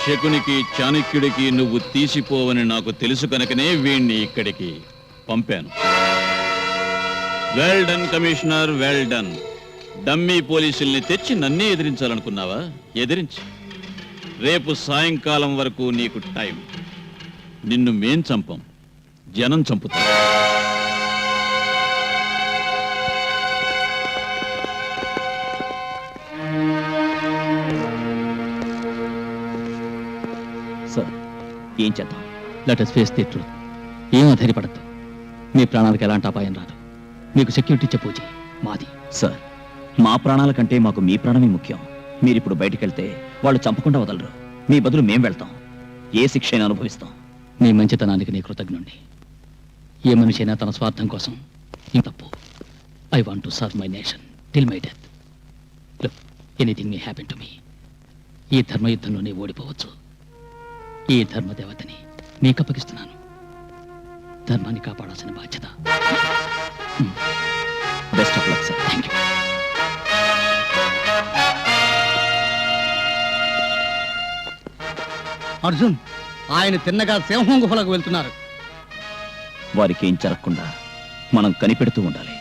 శకునికి చాణక్యుడికి నువ్వు తీసిపోవని నాకు తెలుసు కనుకనే వీణ్ణి ఇక్కడికి పంపాను. Well done commissioner, well done. Dummy పోలీసుల్ని తెచ్చి నన్నే ఎదిరించాలనుకున్నావా? ఎదిరించి రేపు సాయంకాలం వరకు నీకు టైం. నిన్ను మేం చంపం, జనం చంపుతాం. సార్, ఏం చేద్దాం? Let us face the truth. ఏం అధైర్యపడద్దు. మీ ప్రాణాలకు ఎలాంటి అపాయం రాదు. మీకు సెక్యూరిటీ చెప్పూచి మాది. సార్, మా ప్రాణాల కంటే మాకు మీ ప్రాణమే ముఖ్యం. మీరిప్పుడు బయటికి వెళ్తే వాళ్ళు చంపకుండా వదలరు. మీ బదులు మేం వెళ్తాం. ఏ శిక్ష అయినా అనుభవిస్తాం. నీ మంచితనానికి నీ కృతజ్ఞుణ్ణి. ఏ మనిషి అయినా తన స్వార్థం కోసం ఏం తప్పు. I want to serve my nation till my death. Look, anything may happen to me. ఈ ధర్మయుద్ధంలోనే ఓడిపోవచ్చు. ఈ ధర్మదేవతని మీకు అప్పగిస్తున్నాను. ధర్మాన్ని కాపాడాల్సిన బాధ్యత. Best of luck sir. Thank you. Arjun, ఆయన తిన్నగా సింహం గుహలకు వెళ్తున్నారు. వారికి ఏం జరగకుండా మనం కనిపెడుతూ ఉండాలి.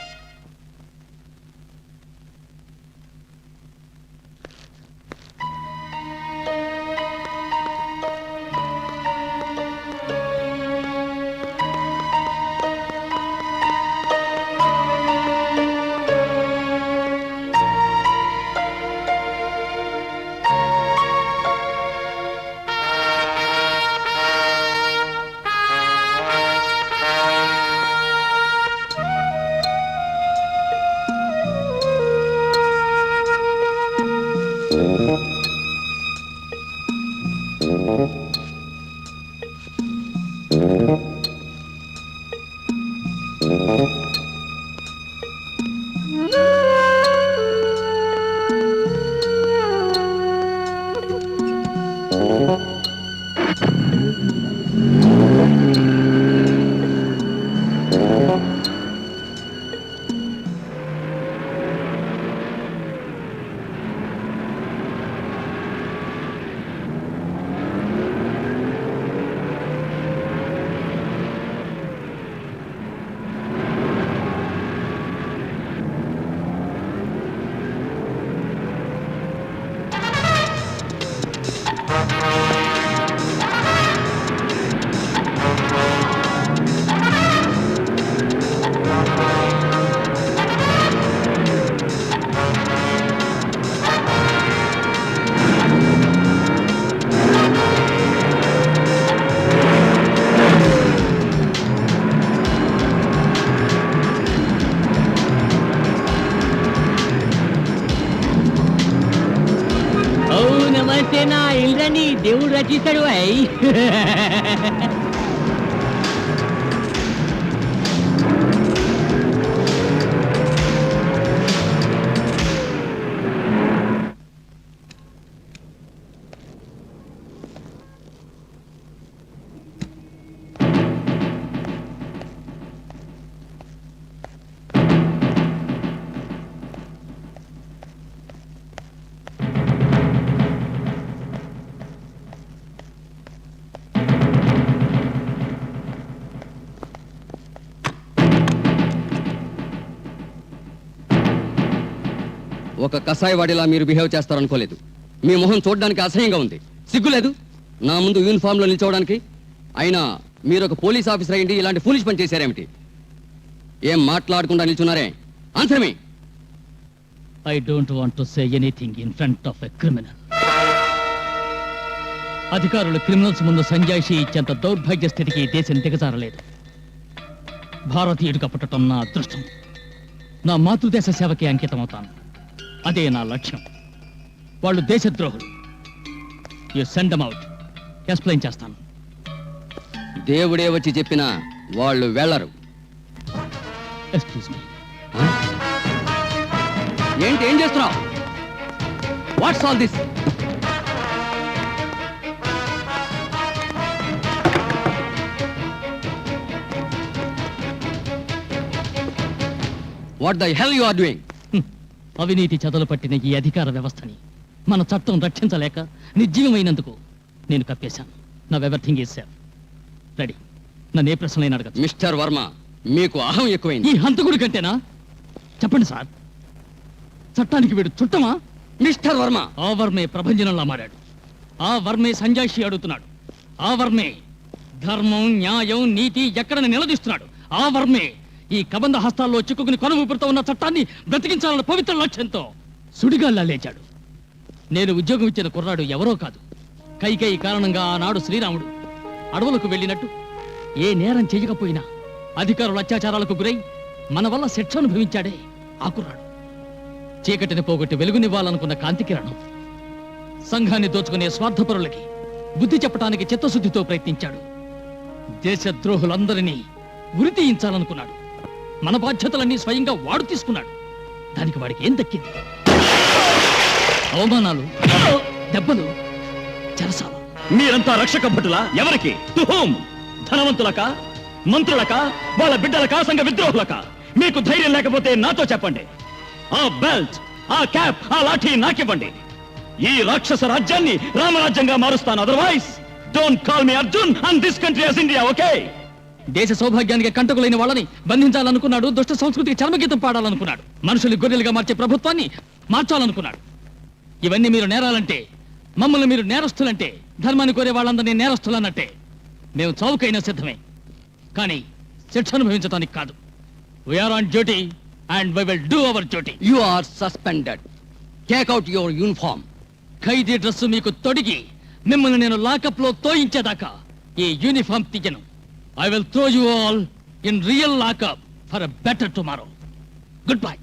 నా ఇల్లని దేవుడు రచిస్తాడు. అయి ఒక కసాయివాడిలా మీరు బిహేవ్ చేస్తారనుకోలేదు. మీ మొహం చూడడానికి అసహ్యంగా ఉంది. సిగ్గులేదు నా ముందు యూనిఫామ్ లో నిల్చోవడానికి? అయినా మీరు ఒక పోలీస్ ఆఫీసర్ అయ్యింది ఇలాంటి ఫూలిష్ పని చేశారేమిటి? ఏం మాట్లాడకుండా నిల్చున్నారే? Answer me. I don't want to say anything in front of a criminal. అధికారులు క్రిమినల్స్ ముందు సంజాయిషి ఇచ్చేంత దౌర్భాగ్య స్థితికి దేశం దిగజారలేదు. భారతీయుడిగా పుట్టడం నా అదృష్టం. నా మాతృదేశ సేవకి అంకితమవుతాను. అదే నా లక్ష్యం. వాళ్ళు దేశద్రోహులు. You send them out. Explain చేస్తాను. దేవుడే వచ్చి చెప్పినా వాళ్ళు వెళ్ళరు. Excuse me. ఏంటి, ఏం చేస్తున్నావు? What's all this? What the hell you are doing? అవినీతి చదలు పట్టిన ఈ అధికార వ్యవస్థని మన చట్టం రక్షించలేక నిర్జీవమైనందుకు నేను కప్పేశాను. నా ఎవ్రీథింగ్ ఈజ్ సేఫ్. రెడీ. నన్ను ఏ ప్రశ్నలైనా అడగచ్చు. మిస్టర్ వర్మ, మీకు అహం ఎక్కువైంది. ఈ హంతకుడి కంటేనా? చెప్పండి సార్, చట్టానికి వీడు చుట్టమా? మిస్టర్ వర్మ, ఆ వర్మే ప్రభంజనంలా మారాడు. ఆ వర్మే సంజాయిషి అడుగుతున్నాడు. ఆ వర్మే ధర్మం, న్యాయం, నీతి ఎక్కడని నిలదీస్తున్నాడు. ఆ వర్మే ఈ కబంధ హస్తాల్లో చిక్కుకుని కొనవూపురుతో ఉన్న చట్టాన్ని బ్రతికించాలన్న పవిత్ర లక్ష్యంతో సుడిగాల్లా లేచాడు. నేను ఉద్యోగం ఇచ్చిన కుర్రాడు ఎవరో కాదు. కైకేయి కారణంగా ఆనాడు శ్రీరాముడు అడవులకు వెళ్ళినట్టు ఏ నేరం చేయకపోయినా అధికారుల అత్యాచారాలకు గురై మన వల్ల శిక్ష అనుభవించాడే ఆ కుర్రాడు. చీకటిని పోగొట్టి వెలుగునివ్వాలనుకున్న కాంతికిరణం సంఘాన్ని దోచుకునే స్వార్థపరులకి బుద్ధి చెప్పడానికి చిత్తశుద్ధితో ప్రయత్నించాడు. దేశద్రోహులందరినీ ఉరి తీయించాలనుకున్నాడు. మన బాధ్యతలన్నీ స్వయంగా వాడు తీసుకున్నాడు. దానికి వాడికి ఏం దక్కింది? అవమానాలు, దెబ్బలు, చెరసాల. మీరంతా రక్షక భటులా? ఎవరికి? To home? ధనవంతులక, మంత్రులక, వాళ్ళ బిడ్డలక, సంఘ విద్రోహులక? మీకు ధైర్యం లేకపోతే నాతో చెప్పండి. ఆ బెల్ట్, ఆ క్యాప్, ఆ లాఠీ నాకివ్వండి. ఈ రాక్షస రాజ్యాన్ని రామరాజ్యంగా మారుస్తాను. Otherwise don't call me Arjun and this country as India. Okay? దేశ సౌభాగ్యానికి కంటకులైన వాళ్ళని బంధించాలనుకున్నాడు. దుష్ట సంస్కృతికి చర్మగీతం పాడాలనుకున్నాడు. మనుషులు గొర్రెలుగా మార్చే ప్రభుత్వాన్ని మార్చాలనుకున్నాడు. ఇవన్నీ మీరు నేరాలంటే, మమ్మల్ని మీరు నేరస్తులంటే, ధర్మాన్ని కోరే వాళ్ళందరినీ నేరస్తులన్నట్టే. మేము చౌకైనా సిద్ధమే, కానీ శిక్ష అనుభవించడానికి కాదు. We're on duty and we will do our duty. You are suspended. Take out your uniform. ఖైదీ డ్రెస్సు మీకు తొడిగి మిమ్మల్ని నేను లాకప్ లో తోయించేదాకా ఈ యూనిఫామ్ తీయను. I will throw you all in real lockup for a better tomorrow. Goodbye.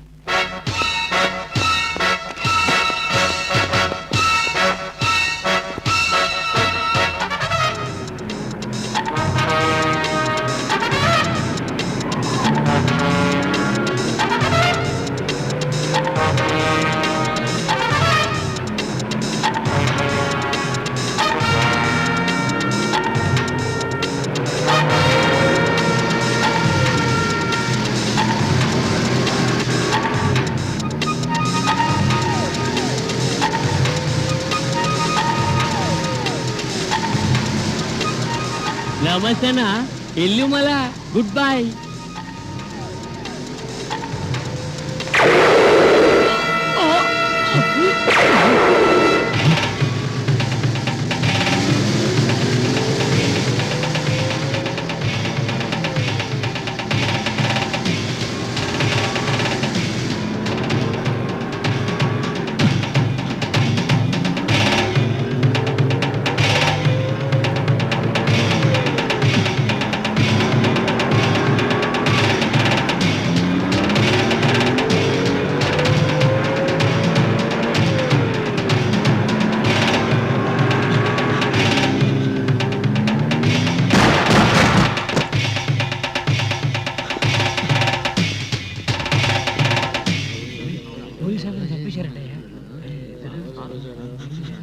నమస్తేనా, ఇల్లు మళ్ళా గుడ్ బై.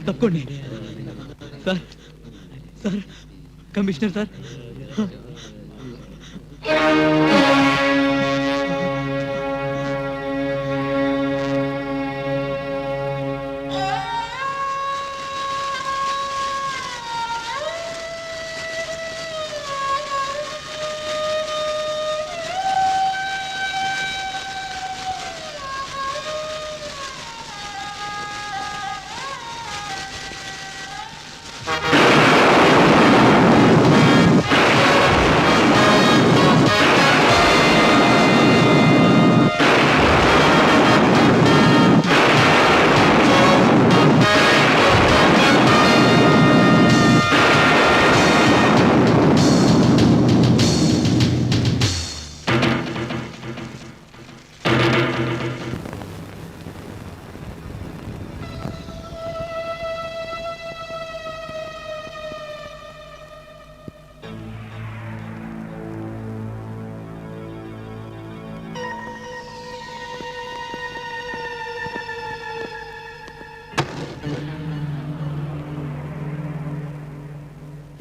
తప్పకోండి సార్. Sir, commissioner sir.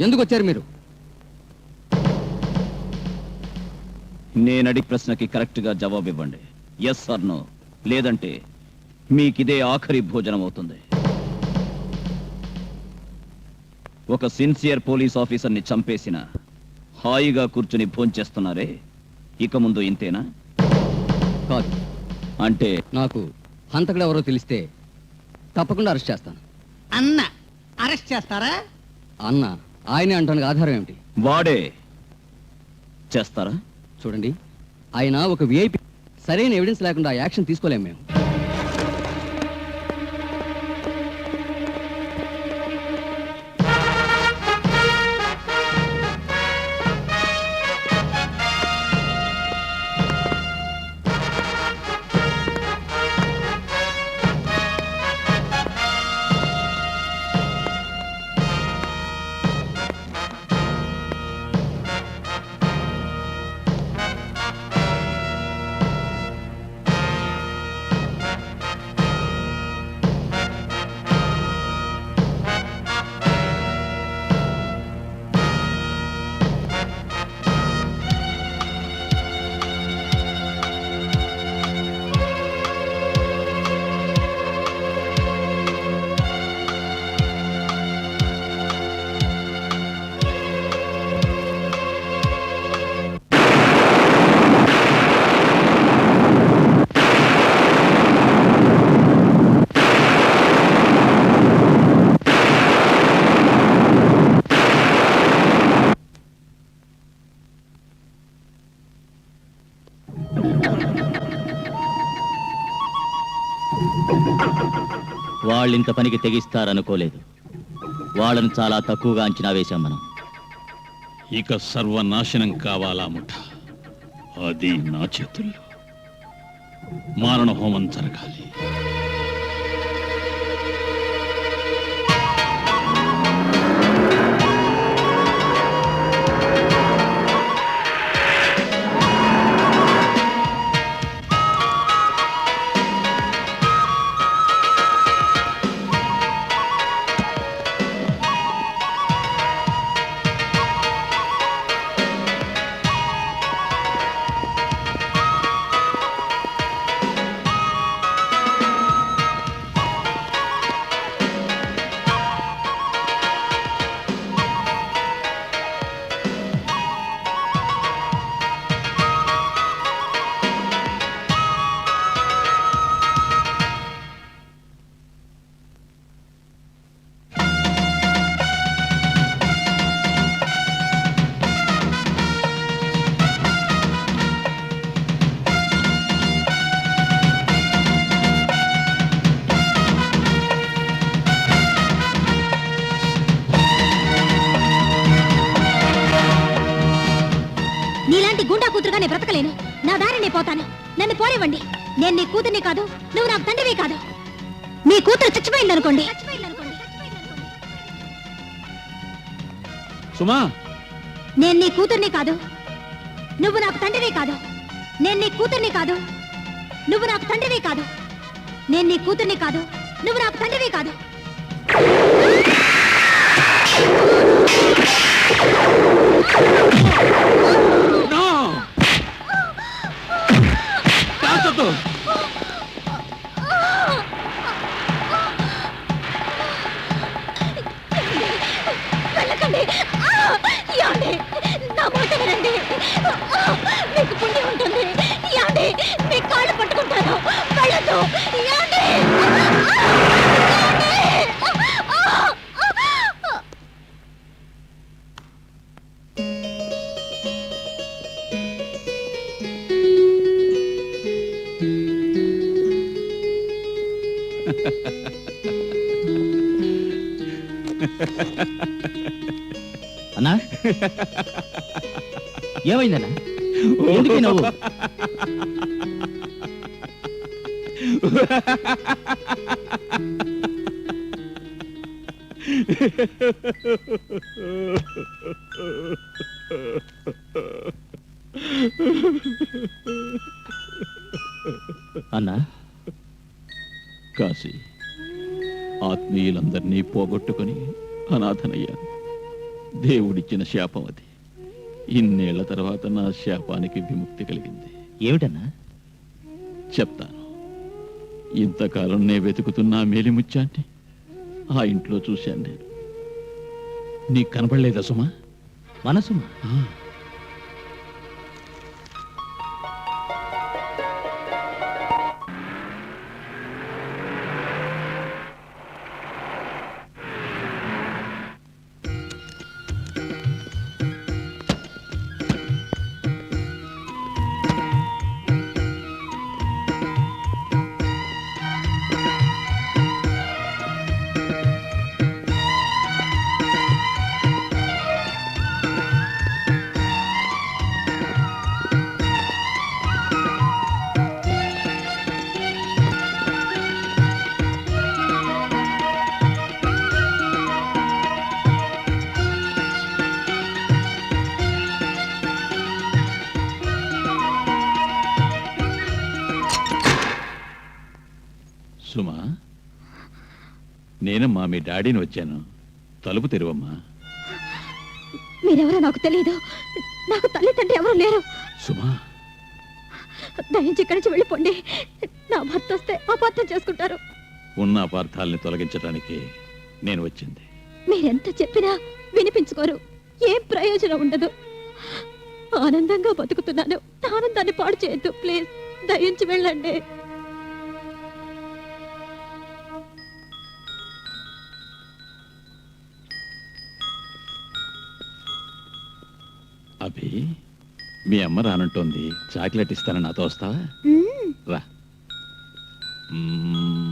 ఎందుకు వచ్చారు మీరు? నేను అడిగి ప్రశ్నకి కరెక్ట్ గా జవాబు ఇవ్వండి. Yes or no. లేదంటే మీకిదే ఆఖరి భోజనం అవుతుంది. ఒక సిన్సియర్ పోలీస్ ఆఫీసర్ని చంపేసిన హాయిగా కూర్చుని భోంచేస్తున్నారే, ఇక ముందు ఇంతేనా? కాదు, అంటే నాకు హంతకుడు ఎవరో తెలిస్తే తప్పకుండా అరెస్ట్ చేస్తాను. అన్న అరెస్ట్ చేస్తారా? అన్న ఆయనే అంటానికి ఆధారం ఏమిటి? వాడే చేస్తారా? చూడండి, ఆయన ఒక విఐపి. సరైన ఎవిడెన్స్ లేకుండా యాక్షన్ తీసుకోలేము మేము. వాళ్ళింత పనికి తెగిస్తారనుకోలేదు. వాళ్ళని చాలా తక్కువగా అంచనా వేశాం మనం. ఇక సర్వనాశనం కావాలా ముఠ, అది నా చేతుల్లో. మారణ హోమం జరగాలి. నీలాంటి గుండా కూతురుగా నేను బ్రతకలేను. నా దారి నేను పోతాను. నన్ను పోనివ్వండి. నేను నీ కూతుర్ని కాదు, నువ్వు నాకు తండ్రివి కాదు. మీ కూతురు చచ్చిపోయిందనుకోండి. సుమా, నేను నీ కూతుర్ని కాదు, నువ్వు నాకు తండ్రివి కాదు. నేను నీ కూతుర్ని కాదు, నువ్వు నాకు తండ్రివి కాదు. నేను నీ కూతుర్ని కాదు, నువ్వు నాకు తండ్రివి కాదు. వెళ్ళకండి. యాండి, నా మాట వినండి. మీకు పుణ్యం ఉంటుంది. యాండి, మీ కాళ్ళు పట్టుకుంటాను. వెళ్ళదు. యాండి. అన్నా, ఏమైందన్నా? ఎందుకు నవ్వు? అన్నా, కాశీ, ఆత్మీయులందరినీ పోగొట్టుకుని అనాథనయ్యాను. దేవుడిచ్చిన శాపం అది. ఇన్నేళ్ల తర్వాత నా శాపానికి విముక్తి కలిగింది. ఏమిటన్నా? చెప్తాను. ఇంతకాలం నే వెతుకుతున్న మేలిముత్యాన్ని ఆ ఇంట్లో చూశాను నేను. నీకు కనపడలేదా సుమా? మనసు సుమా, నేనమ్మా మీ డాడీని వచ్చాను. తలుపు తెరువమ్మా. మీరెవరో నాకు తెలియదు. నాకు తల్లి తండ్రి ఎవరు లేరు. సుమా, దయించి ఇక్కడి నుంచి వెళ్ళిపోండి. నా భర్త వస్తే అపార్థం చేసుకుంటారు. ఉన్న అపార్థాలని తొలగించడానికి నేను వచ్చింది. మీరెంత చెప్పినా వినిపించుకోరు. ఏం ప్రయోజనం ఉండదు. ఆనందంగా బతుకుతున్నాను. నా ఆనందాన్ని పాడు చేయొద్దు ప్లీజ్. దయించి వెళ్ళండి. అభి, మీ అమ్మ రానంటోంది. చాక్లెట్ ఇస్తానని నాతో వస్తావా? మ్మ్. రా. మ్మ్.